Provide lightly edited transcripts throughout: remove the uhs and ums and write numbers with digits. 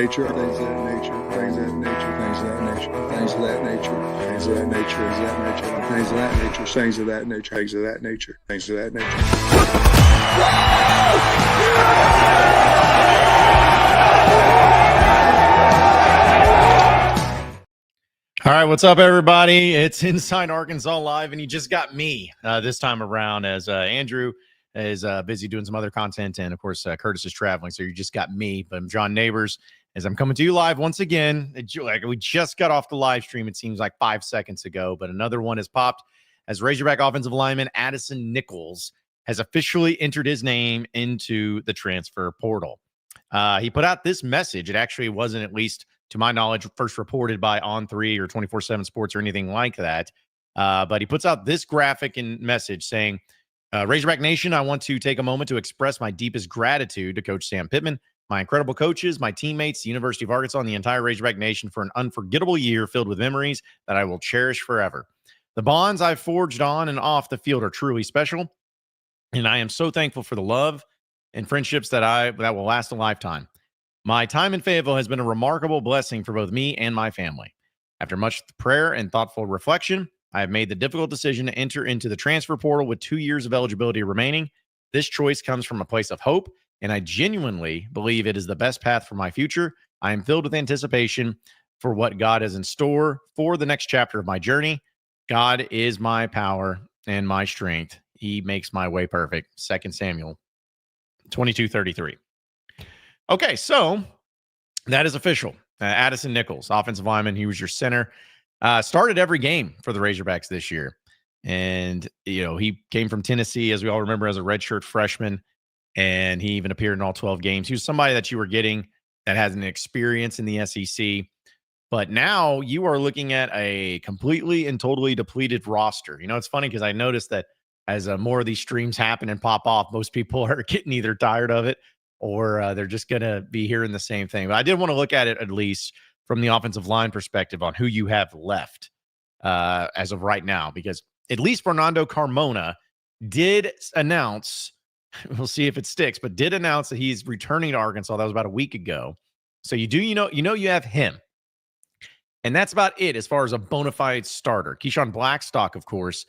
nature, things of that nature, things of that nature, things of that nature, things of that nature, things of that nature, things of that nature, things of that nature, things of that nature, things of that nature. All right, what's up, everybody? It's Inside Arkansas Live, and you just got me this time around as Andrew is busy doing some other content, and of course, Curtis is traveling, so you just got me. But I'm John Neighbors as I'm coming to you live once again. Like we just got off the live stream, it seems like 5 seconds ago, but another one has popped as Razorback offensive lineman Addison Nichols has officially entered his name into the transfer portal. He put out this message. It actually wasn't, at least to my knowledge, first reported by On3 or 24/7 Sports or anything like that. But he puts out this graphic and message saying, Razorback Nation, I want to take a moment to express my deepest gratitude to Coach Sam Pittman, my incredible coaches, my teammates, the University of Arkansas, and the entire Razorback Nation for an unforgettable year filled with memories that I will cherish forever. The bonds I've forged on and off the field are truly special, and I am so thankful for the love and friendships that will last a lifetime. My time in Fayetteville has been a remarkable blessing for both me and my family. After much prayer and thoughtful reflection, I have made the difficult decision to enter into the transfer portal with 2 years of eligibility remaining. This choice comes from a place of hope, and I genuinely believe it is the best path for my future. I am filled with anticipation for what God has in store for the next chapter of my journey. God is my power and my strength. He makes my way perfect. 2 Samuel 22:33. Okay, so that is official. Addison Nichols, offensive lineman. He was your center. Started every game for the Razorbacks this year. And, he came from Tennessee, as we all remember, as a redshirt freshman. And he even appeared in all 12 games. He was somebody that you were getting that has an experience in the SEC. But now you are looking at a completely and totally depleted roster. It's funny because I noticed that as more of these streams happen and pop off, most people are getting either tired of it or they're just going to be hearing the same thing. But I did want to look at it at least from the offensive line perspective on who you have left as of right now, because at least Fernando Carmona did announce, we'll see if it sticks, but did announce that he's returning to Arkansas. That was about a week ago. So you have him. And that's about it as far as a bona fide starter. Keyshawn Blackstock, of course,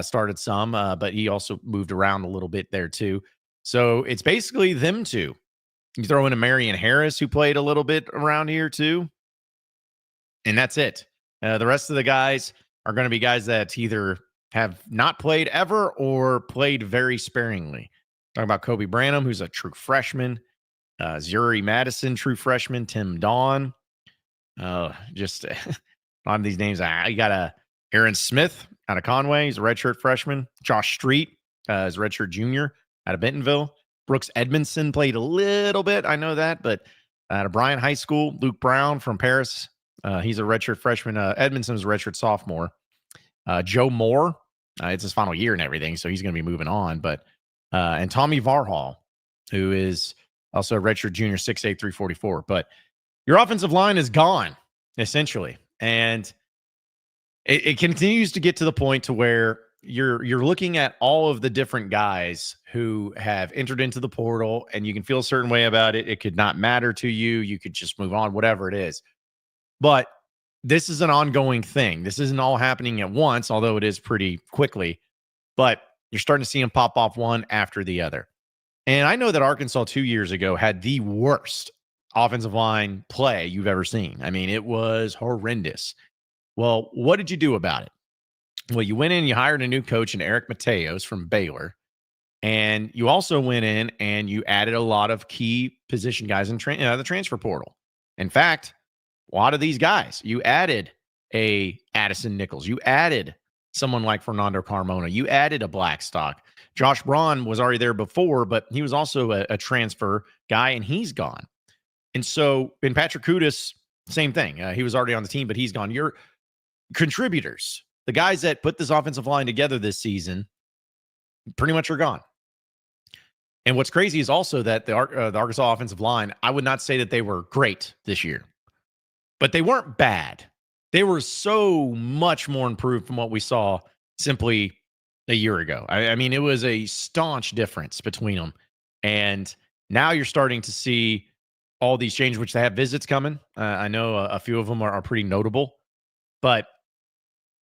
started some, but he also moved around a little bit there too. So it's basically them two. You throw in a Marion Harris who played a little bit around here too. And that's it. The rest of the guys are going to be guys that either have not played ever or played very sparingly. Talking about Kobe Branham, who's a true freshman. Zuri Madison, true freshman. Tim Dawn. Just on these names. I got Aaron Smith out of Conway. He's a redshirt freshman. Josh Street is a redshirt junior out of Bentonville. Brooks Edmondson played a little bit. I know that, but out of Bryan High School. Luke Brown from Paris. He's a redshirt freshman. Edmondson's a redshirt sophomore. Joe Moore, it's his final year and everything, so he's going to be moving on. But and Tommy Varhall, who is also a redshirt junior, 6'8", 344. But your offensive line is gone, essentially. And it continues to get to the point to where you're looking at all of the different guys who have entered into the portal, and you can feel a certain way about it. It could not matter to you. You could just move on, whatever it is. But this is an ongoing thing. This isn't all happening at once, although it is pretty quickly. But you're starting to see them pop off one after the other. And I know that Arkansas 2 years ago had the worst offensive line play you've ever seen. I mean, it was horrendous. Well, what did you do about it? Well, you went in, you hired a new coach in Eric Mateos from Baylor. And you also went in and you added a lot of key position guys in the transfer portal. In fact, a lot of these guys, you added a Addison Nichols. You added someone like Fernando Carmona. You added a Blackstock. Josh Braun was already there before, but he was also a transfer guy, and he's gone. And so, in Patrick Kudus, same thing. He was already on the team, but he's gone. Your contributors, the guys that put this offensive line together this season, pretty much are gone. And what's crazy is also that the Arkansas offensive line, I would not say that they were great this year, but they weren't bad. They were so much more improved from what we saw simply a year ago. I mean, it was a staunch difference between them. And now you're starting to see all these changes, which they have visits coming. I know a few of them are pretty notable. But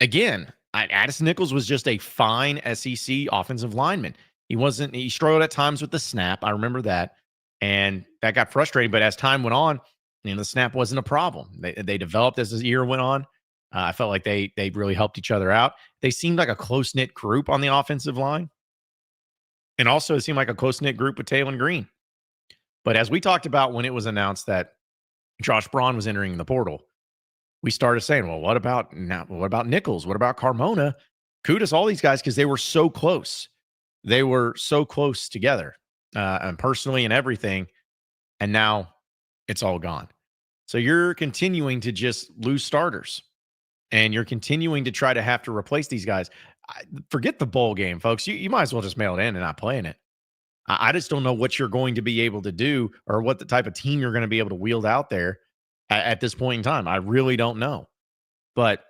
again, Addison Nichols was just a fine SEC offensive lineman. He struggled at times with the snap. I remember that. And that got frustrating. But as time went on, the snap wasn't a problem. They developed as the year went on. I felt like they really helped each other out. They seemed like a close-knit group on the offensive line. And also it seemed like a close-knit group with Taylor Green. But as we talked about when it was announced that Josh Braun was entering the portal, we started saying, well, what about Nichols? What about Carmona? Kudos, all these guys, because they were so close. They were so close together, and personally and everything. And now it's all gone. So you're continuing to just lose starters, and you're continuing to try to have to replace these guys. Forget the bowl game, folks. You might as well just mail it in and not playing it. I just don't know what you're going to be able to do or what the type of team you're going to be able to wield out there at this point in time. I really don't know. But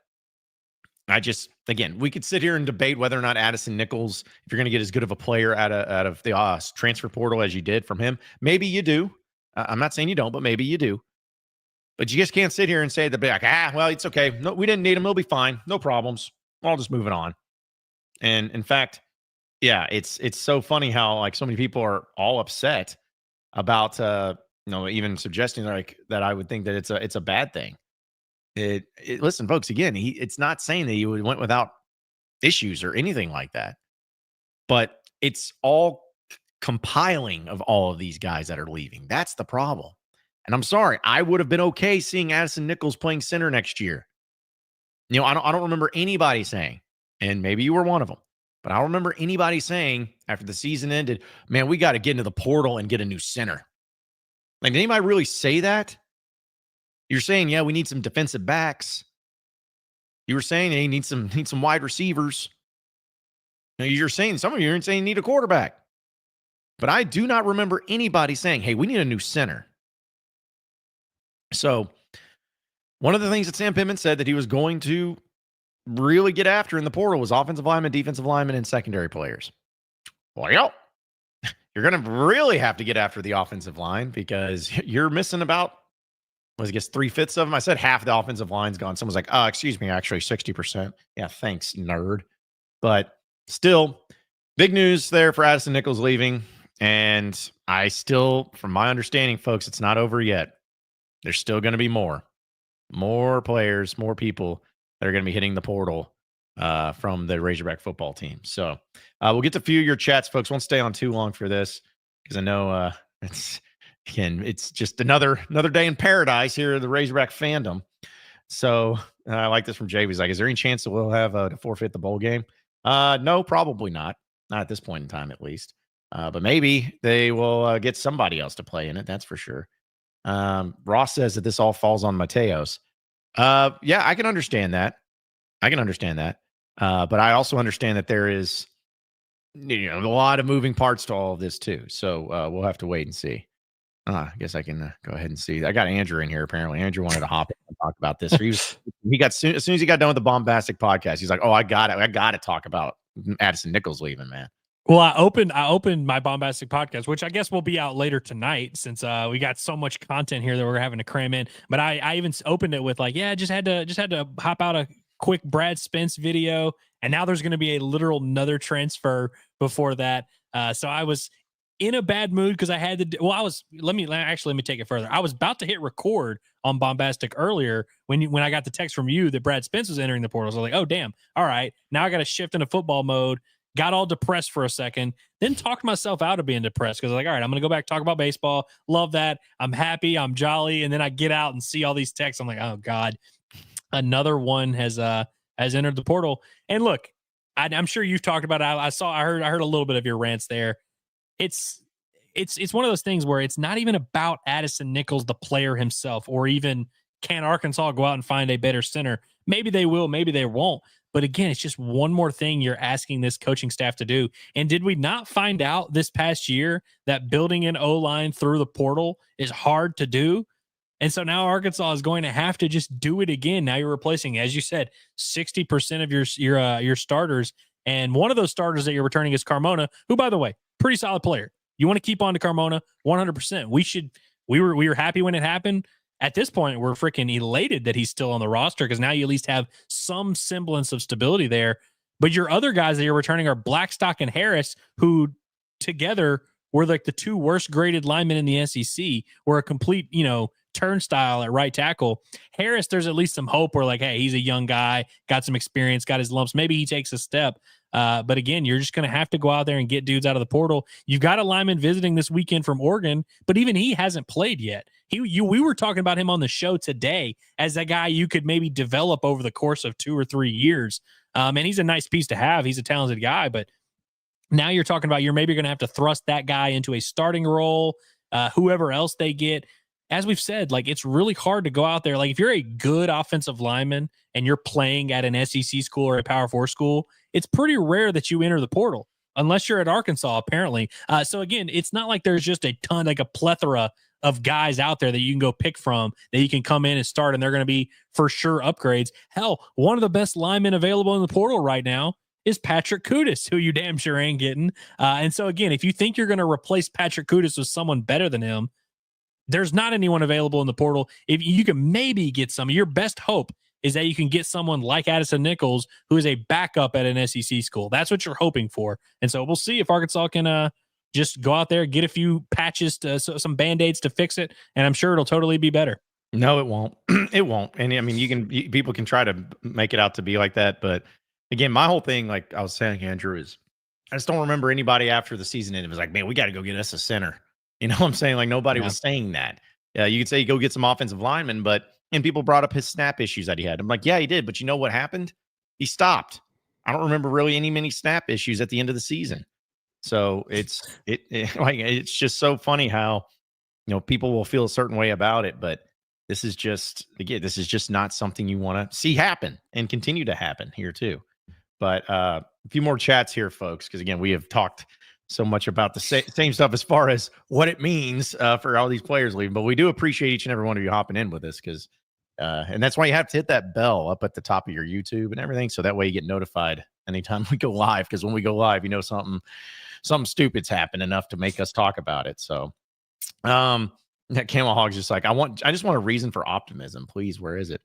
again, we could sit here and debate whether or not Addison Nichols, if you're going to get as good of a player out of the transfer portal as you did from him, maybe you do. I'm not saying you don't, but maybe you do. But you just can't sit here and say that, like, well, it's okay. No, we didn't need him. He'll be fine. No problems. We're all just moving on. And in fact, yeah, it's so funny how like so many people are all upset about even suggesting like that. I would think that it's a bad thing. Listen, folks, again, it's not saying that you went without issues or anything like that, but it's all compiling of all of these guys that are leaving. That's the problem. And I'm sorry, I would have been okay seeing Addison Nichols playing center next year. I don't remember anybody saying, and maybe you were one of them, but I don't remember anybody saying after the season ended, man, we got to get into the portal and get a new center. Like, did anybody really say that? You're saying, yeah, we need some defensive backs. You were saying, hey, need some wide receivers. Now, you're saying, some of you are saying you need a quarterback. But I do not remember anybody saying, hey, we need a new center. So one of the things that Sam Pittman said that he was going to really get after in the portal was offensive linemen, defensive linemen, and secondary players. Well, you're going to really have to get after the offensive line because you're missing about, I guess, 3/5 of them. I said half the offensive line's gone. Someone's like, excuse me, actually 60%. Yeah, thanks, nerd. But still, big news there for Addison Nichols leaving. And I still, from my understanding, folks, it's not over yet. There's still going to be more players, more people that are going to be hitting the portal from the Razorback football team. So we'll get to a few of your chats, folks. Won't stay on too long for this because I know it's just another day in paradise here at the Razorback fandom. So I like this from Jay. He's like, is there any chance that we'll have to forfeit the bowl game? No, probably not. Not at this point in time, at least. But maybe they will get somebody else to play in it. That's for sure. Ross says that this all falls on Mateos. Yeah, I can understand that. But I also understand that there is, a lot of moving parts to all of this too. So we'll have to wait and see. I guess I can go ahead and see. I got Andrew in here. Apparently, Andrew wanted to hop in and talk about this. As soon as he got done with the Bombastic podcast, he's like, "Oh, I got to talk about Addison Nichols leaving, man." Well, I opened my Bombastic podcast, which I guess will be out later tonight since we got so much content here that we're having to cram in. But I even opened it with like, yeah, just had to hop out a quick Brad Spence video, and now there's going to be a literal another transfer before that. So I was in a bad mood because I had to. Well, let me take it further. I was about to hit record on Bombastic earlier when I got the text from you that Brad Spence was entering the portal. So I was like, oh damn, all right, now I got to shift into football mode. Got all depressed for a second, then talked myself out of being depressed because I was like, all right, I'm going to go back, talk about baseball. Love that. I'm happy. I'm jolly. And then I get out and see all these texts. I'm like, oh God, another one has entered the portal. And look, I'm sure you've talked about it. I heard a little bit of your rants there. It's one of those things where it's not even about Addison Nichols, the player himself, or even can Arkansas go out and find a better center? Maybe they will, maybe they won't. But again, it's just one more thing you're asking this coaching staff to do. And did we not find out this past year that building an O-line through the portal is hard to do? And so now Arkansas is going to have to just do it again. Now you're replacing, as you said, 60% of your starters. And one of those starters that you're returning is Carmona, who, by the way, pretty solid player. You want to keep on to Carmona 100%. We should we were happy when it happened. At this point, we're freaking elated that he's still on the roster because now you at least have some semblance of stability there. But your other guys that you're returning are Blackstock and Harris, who together were like the 2 worst graded linemen in the SEC. Were a complete, turnstile at right tackle. Harris, there's at least some hope where like, hey, he's a young guy, got some experience, got his lumps. Maybe he takes a step. But again, you're just going to have to go out there and get dudes out of the portal. You've got a lineman visiting this weekend from Oregon, but even he hasn't played yet. We were talking about him on the show today as a guy you could maybe develop over the course of 2 or 3 years. And he's a nice piece to have. He's a talented guy, but now you're talking about you're maybe going to have to thrust that guy into a starting role, whoever else they get. As we've said, like it's really hard to go out there. Like if you're a good offensive lineman and you're playing at an SEC school or a Power 4 school, it's pretty rare that you enter the portal unless you're at Arkansas, apparently. So again, it's not like there's just a ton, like a plethora of guys out there that you can go pick from that you can come in and start, and they're going to be for sure upgrades. Hell, one of the best linemen available in the portal right now is Patrick Kudus, who you damn sure ain't getting. And so again, if you think you're going to replace Patrick Kudus with someone better than him, there's not anyone available in the portal. If you can maybe get some, your best hope is that you can get someone like Addison Nichols, who is a backup at an SEC school. That's what you're hoping for. And so we'll see if Arkansas can just go out there, get a few patches, some Band-Aids to fix it, and I'm sure it'll totally be better. No, it won't. It won't. And I mean, people can try to make it out to be like that. But again, my whole thing, like I was saying, Andrew, is I just don't remember anybody after the season ended was like, man, we got to go get us a center. You know what I'm saying? Like nobody was saying that. Yeah, you could say go get some offensive linemen, and people brought up his snap issues that he had. I'm like, yeah, he did. But you know what happened? He stopped. I don't remember really many snap issues at the end of the season. So it's just so funny how, people will feel a certain way about it, but this is just not something you want to see happen and continue to happen here too. But a few more chats here, folks, because again, we have talked so much about the same stuff as far as what it means for all these players leaving. But we do appreciate each and every one of you hopping in with us because, and that's why you have to hit that bell up at the top of your YouTube and everything. So that way you get notified anytime we go live. Because when we go live, something stupid's happened enough to make us talk about it. So that Camel Hog's just like, I just want a reason for optimism. Please, where is it?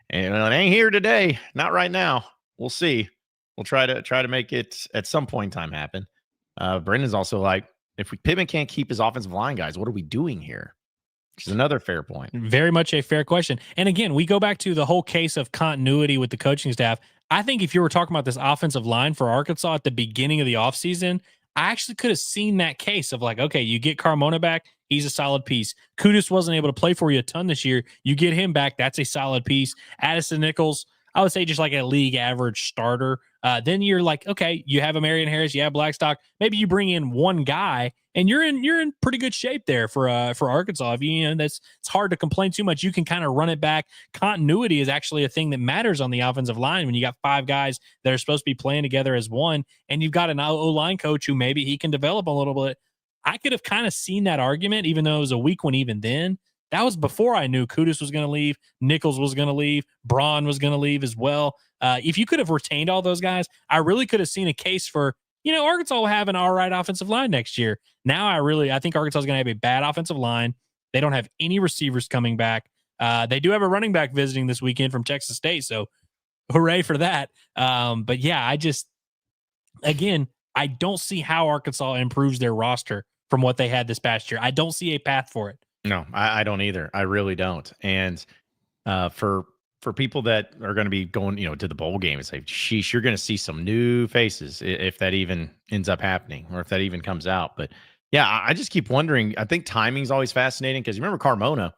And it ain't here today. Not right now. We'll see. We'll try to make it at some point in time happen. Brendan's also like, if Pittman can't keep his offensive line guys, what are we doing here? Which is another fair point. Very much a fair question. And again, we go back to the whole case of continuity with the coaching staff. I think if you were talking about this offensive line for Arkansas at the beginning of the offseason, I actually could have seen that case of like, okay, you get Carmona back, he's a solid piece. Kudus wasn't able to play for you a ton this year. You get him back, that's a solid piece. Addison Nichols, I would say just like a league average starter. Then you're like, okay, you have a Marion Harris, you have Blackstock. Maybe you bring in one guy, and you're in pretty good shape there for Arkansas. If it's hard to complain too much. You can kind of run it back. Continuity is actually a thing that matters on the offensive line when you got 5 guys that are supposed to be playing together as one, and you've got an O-line coach who maybe he can develop a little bit. I could have kind of seen that argument, even though it was a weak one even then. That was before I knew Kudus was going to leave, Nichols was going to leave, Braun was going to leave as well. If you could have retained all those guys, I really could have seen a case for, Arkansas will have an all right offensive line next year. Now I think Arkansas is going to have a bad offensive line. They don't have any receivers coming back. They do have a running back visiting this weekend from Texas State, so hooray for that. But yeah, I don't see how Arkansas improves their roster from what they had this past year. I don't see a path for it. No, I don't either. I really don't. And for people that are going to be going, to the bowl game, it's like, sheesh, you're going to see some new faces if that even ends up happening or if that even comes out. But yeah, I just keep wondering. I think timing's always fascinating because you remember Carmona,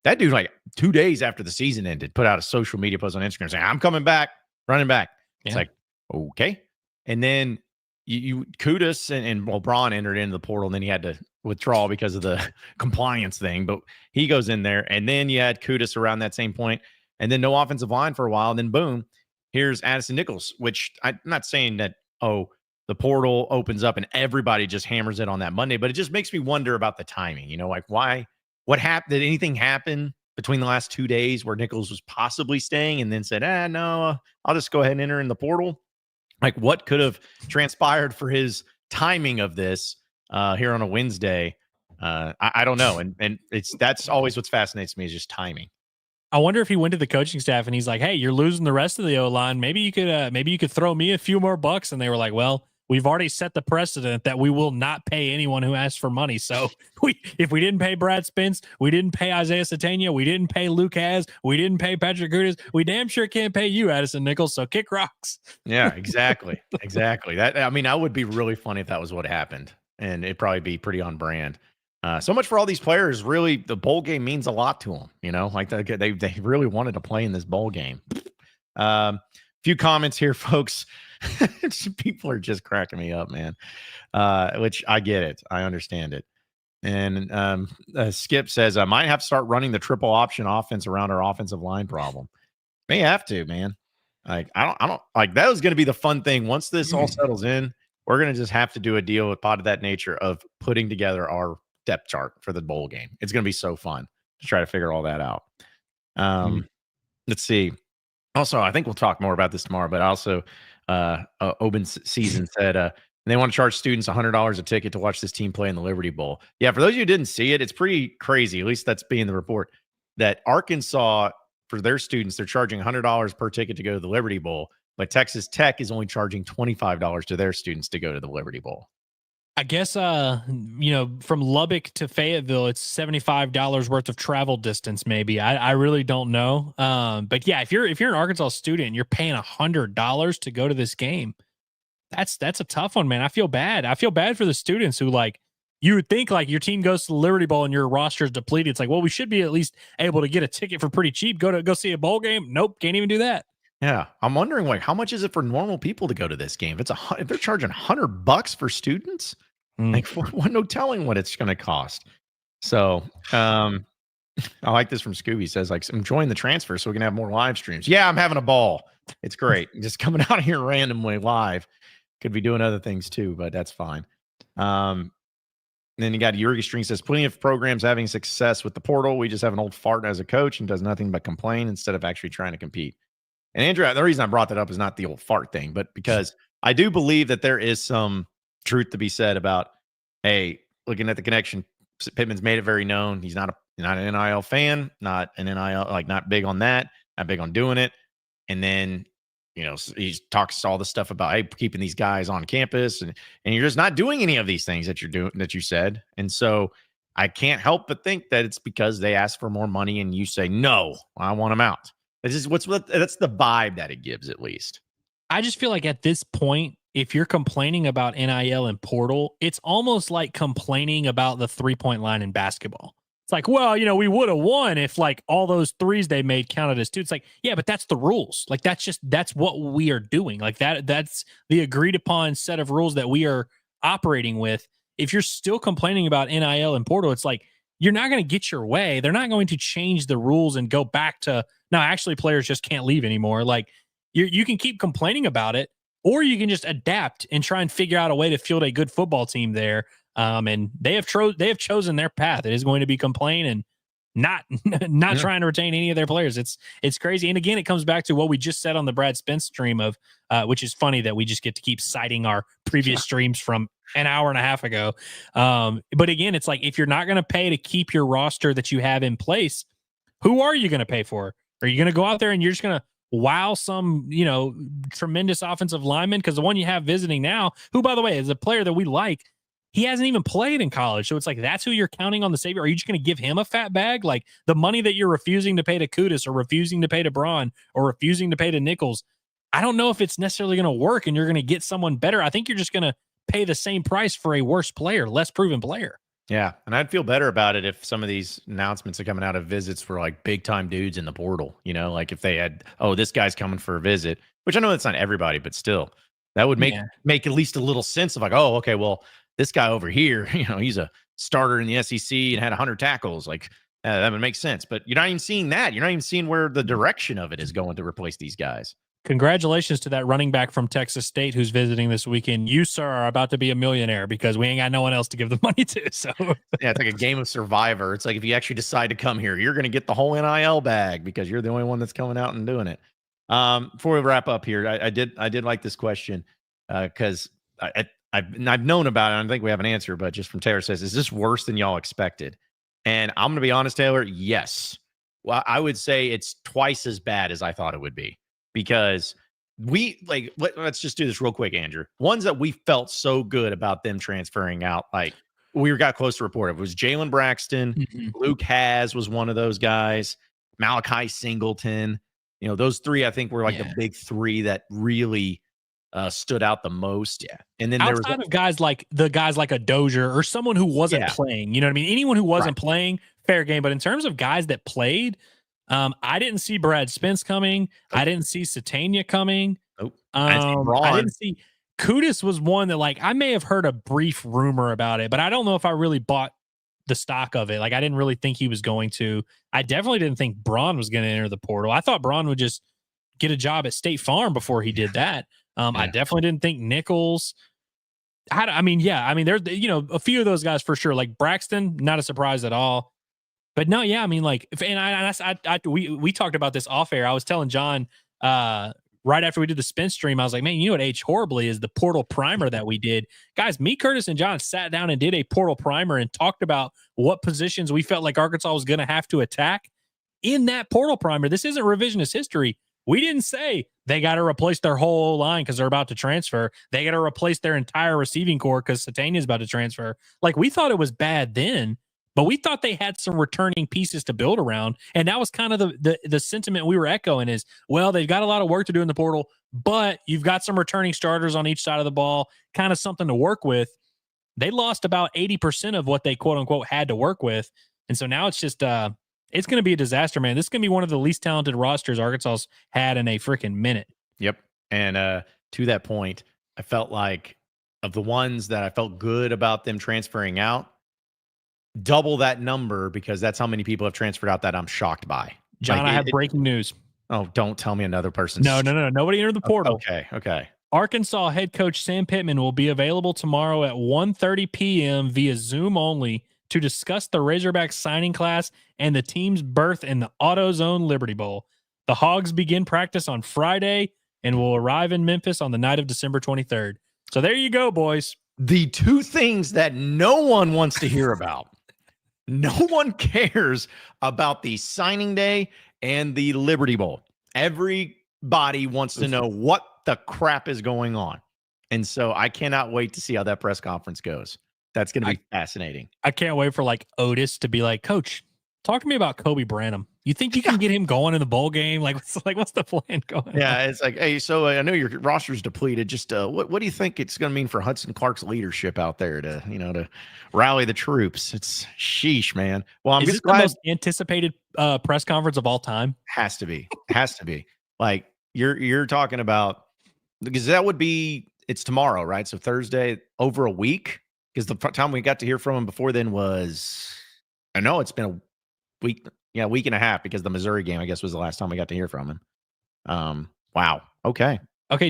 that dude, like 2 days after the season ended, put out a social media post on Instagram saying, I'm coming back, running back. It's like, okay. And then you Kudus and Braun entered into the portal, and then he had to withdraw because of the compliance thing. But he goes in there, and then you had Kudus around that same point, and then no offensive line for a while, and then boom, here's Addison Nichols, which I'm not saying that, the portal opens up and everybody just hammers it on that Monday, but it just makes me wonder about the timing. Like what happened? Did anything happen between the last 2 days where Nichols was possibly staying and then said, no, I'll just go ahead and enter in the portal? Like what could have transpired for his timing of this here on a Wednesday? I don't know. And that's always what fascinates me is just timing. I wonder if he went to the coaching staff and he's like, "Hey, you're losing the rest of the O-line. Maybe you could throw me a few more bucks." And they were like, "Well, we've already set the precedent that we will not pay anyone who asks for money. So if we didn't pay Brad Spence, we didn't pay Isaiah Satania, we didn't pay Luke Haz, we didn't pay Patrick Hoodies, we damn sure can't pay you, Addison Nichols. So kick rocks." Yeah, exactly. Exactly. I mean, that would be really funny if that was what happened, and it'd probably be pretty on brand. So much for all these players. Really, the bowl game means a lot to them. You know, like they really wanted to play in this bowl game. Few comments here, folks. People are just cracking me up, man. Which I get it. I understand it. And Skip says, I might have to start running the triple option offense around our offensive line problem. May have to, man. Like, I don't like that was going to be the fun thing. Once this all settles in, we're going to just have to do a deal with Pod of that nature of putting together our depth chart for the bowl game. It's going to be so fun to try to figure all that out. Let's see. Also, I think we'll talk more about this tomorrow, but also Open Season said they want to charge students $100 a ticket to watch this team play in the Liberty Bowl. Yeah, for those of you who didn't see it, it's pretty crazy. At least that's being the report that Arkansas, for their students, they're charging $100 per ticket to go to the Liberty Bowl, but Texas Tech is only charging $25 to their students to go to the Liberty Bowl. I guess, from Lubbock to Fayetteville, it's $75 worth of travel distance. Maybe I really don't know. But yeah, if you're an Arkansas student, you're paying $100 to go to this game. That's a tough one, man. I feel bad. I feel bad for the students who, like, you would think like your team goes to the Liberty Bowl and your roster is depleted. It's like, well, we should be at least able to get a ticket for pretty cheap. Go see a bowl game. Nope, can't even do that. Yeah, I'm wondering, like, how much is it for normal people to go to this game? If they're charging $100 for students. Like, no telling what it's going to cost. So, I like this from Scooby. He says, like, I'm enjoying the transfer so we can have more live streams. Yeah, I'm having a ball. It's great. Just coming out here randomly live. Could be doing other things too, but that's fine. Then you got Yuri String says, plenty of programs having success with the portal. We just have an old fart as a coach and does nothing but complain instead of actually trying to compete. And Andrew, the reason I brought that up is not the old fart thing, but because I do believe that there is some truth to be said about, hey, looking at the connection, Pittman's made it very known. He's not an NIL fan, not an NIL, like, not big on that, not big on doing it. And then, he talks all the stuff about, hey, keeping these guys on campus, and you're just not doing any of these things that you're doing, that you said. And so I can't help but think that it's because they ask for more money and you say, no, I want them out. That's the vibe that it gives, at least. I just feel like at this point, if you're complaining about NIL and portal, it's almost like complaining about the 3-point line in basketball. It's like, well, we would have won if, like, all those threes they made counted as two. It's like, yeah, but that's the rules. Like, that's what we are doing. Like, that's the agreed upon set of rules that we are operating with. If you're still complaining about NIL and portal, it's like, you're not going to get your way. They're not going to change the rules and go back to, no, actually players just can't leave anymore. Like, you can keep complaining about it, or you can just adapt and try and figure out a way to field a good football team there. And they have chosen their path. It is going to be complain and not trying to retain any of their players. It's crazy. And again, it comes back to what we just said on the Brad Spence stream of, which is funny that we just get to keep citing our previous streams from an hour and a half ago. But again, it's like, if you're not going to pay to keep your roster that you have in place, who are you going to pay for? Are you going to go out there and you're just going to wow some, tremendous offensive lineman? Because the one you have visiting now, who, by the way, is a player that we like, he hasn't even played in college. So it's like, that's who you're counting on the savior. Are you just going to give him a fat bag? Like, the money that you're refusing to pay to Kudus, or refusing to pay to Braun, or refusing to pay to Nichols, I don't know if it's necessarily going to work and you're going to get someone better. I think you're just going to pay the same price for a worse player, less proven player. Yeah, and I'd feel better about it if some of these announcements are coming out of visits for, like, big-time dudes in the portal. Like, if they had, oh, this guy's coming for a visit, which I know that's not everybody, but still, that would make at least a little sense of, like, oh, okay, well, this guy over here, he's a starter in the SEC and had 100 tackles. Like, that would make sense. But you're not even seeing that. You're not even seeing where the direction of it is going to replace these guys. Congratulations to that running back from Texas State who's visiting this weekend. You, sir, are about to be a millionaire because we ain't got no one else to give the money to. So yeah, it's like a game of Survivor. It's like, if you actually decide to come here, you're going to get the whole NIL bag because you're the only one that's coming out and doing it. Before we wrap up here, I did like this question because I've known about it. I think we have an answer, but just from Taylor says, is this worse than y'all expected? And I'm going to be honest, Taylor. Yes. Well, I would say it's twice as bad as I thought it would be, because let's just do this real quick, Andrew. Ones that we felt so good about them transferring out, like we got close to report. It was Jalen Braxton, Luke Has was one of those guys, Malachi Singleton. Those three I think were like the big three that really stood out the most. Yeah. And then outside of guys like a Dozier or someone who wasn't playing, you know what I mean? Anyone who wasn't playing, fair game. But in terms of guys that played, I didn't see Brad Spence coming. I didn't see Satania coming. I didn't see Kudus was one that I may have heard a brief rumor about it, but I don't know if I really bought the stock of it. I didn't really think he was going to. I definitely didn't think Braun was going to enter the portal. I thought Braun would just get a job at State Farm before he did that. I definitely didn't think Nichols. There's a few of those guys for sure. Like Braxton, not a surprise at all. But no, we talked about this off air. I was telling John right after we did the Spence stream, I was like, man, you know what aged horribly is the portal primer that we did. Guys, me, Curtis, and John sat down and did a portal primer and talked about what positions we felt like Arkansas was going to have to attack in that portal primer. This isn't revisionist history. We didn't say they got to replace their whole line because they're about to transfer. They got to replace their entire receiving core because Satania is about to transfer. We thought it was bad then, but we thought they had some returning pieces to build around. And that was kind of the sentiment we were echoing is, well, they've got a lot of work to do in the portal, but you've got some returning starters on each side of the ball, kind of something to work with. They lost about 80% of what they quote unquote had to work with. And so now it's just, it's going to be a disaster, man. This is going to be one of the least talented rosters Arkansas's had in a freaking minute. Yep. And to that point, I felt like of the ones that I felt good about them transferring out, double that number, because that's how many people have transferred out that I'm shocked by. John, I have breaking news. Oh, don't tell me another person. No. Nobody entered the portal. Okay. Arkansas head coach Sam Pittman will be available tomorrow at 1:30 p.m. via Zoom only to discuss the Razorback signing class and the team's berth in the AutoZone Liberty Bowl. The Hogs begin practice on Friday and will arrive in Memphis on the night of December 23rd. So there you go, boys. The two things that no one wants to hear about. No one cares about the signing day and the Liberty Bowl. Everybody wants to know what the crap is going on. And so I cannot wait to see how that press conference goes. That's going to be fascinating. I can't wait for Otis to be like, Coach, talk to me about Kobe Branham. You think you can get him going in the bowl game? What's the plan going? Yeah, it's hey, so I know your roster's depleted. Just what do you think it's going to mean for Hudson Clark's leadership out there to rally the troops? It's sheesh, man. Well, I'm just glad. The most anticipated press conference of all time. Has to be. You're talking about, because that would be, it's tomorrow, right? So Thursday, over a week. Because the time we got to hear from him before then was, I know it's been a week and a half, because the Missouri game, I guess, was the last time we got to hear from him. Wow. Okay,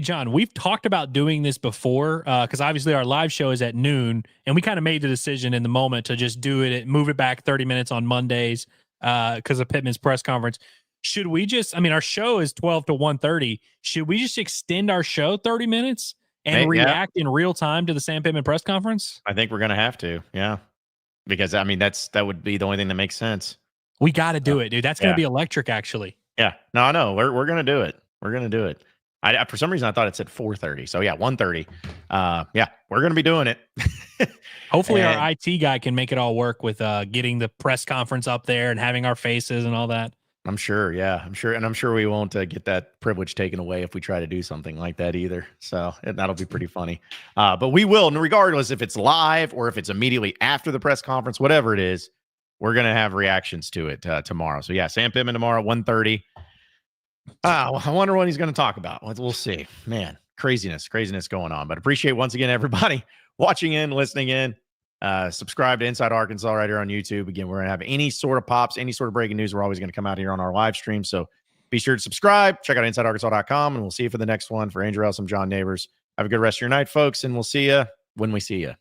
John, we've talked about doing this before because obviously our live show is at noon, and we kind of made the decision in the moment to just do it, move it back 30 minutes on Mondays because of Pittman's press conference. Should we just, our show is 12 to 1:30. Should we just extend our show 30 minutes? And react in real time to the Sam Pittman press conference? I think we're going to have to, yeah. Because, that would be the only thing that makes sense. We got to do it, dude. That's going to be electric, actually. Yeah. No, I know. We're going to do it. We're going to do it. I for some reason, I thought it said 4:30. So, 1:30. We're going to be doing it. Hopefully, our IT guy can make it all work with getting the press conference up there and having our faces and all that. I'm sure. Yeah, I'm sure. And I'm sure we won't get that privilege taken away if we try to do something like that either. So that'll be pretty funny. But we will, regardless if it's live or if it's immediately after the press conference, whatever it is, we're going to have reactions to it tomorrow. So Sam Pittman tomorrow, 1:30. I wonder what he's going to talk about. We'll see. Man, craziness going on. But appreciate once again, everybody watching in, listening in. Subscribe to Inside Arkansas right here on YouTube. Again, we're going to have any sort of pops, any sort of breaking news. We're always going to come out here on our live stream. So be sure to subscribe. Check out InsideArkansas.com, and we'll see you for the next one. For Andrew Ellis, I'm John Neighbors. Have a good rest of your night, folks, and we'll see you when we see you.